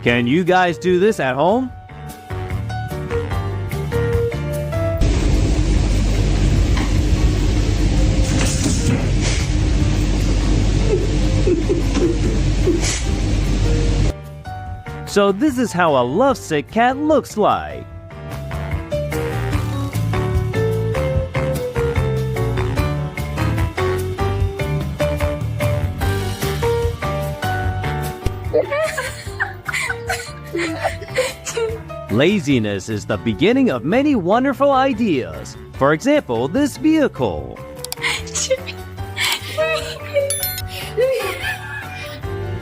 Can you guys do this at home? So this is how a lovesick cat looks like. Laziness is the beginning of many wonderful ideas. For example, this vehicle.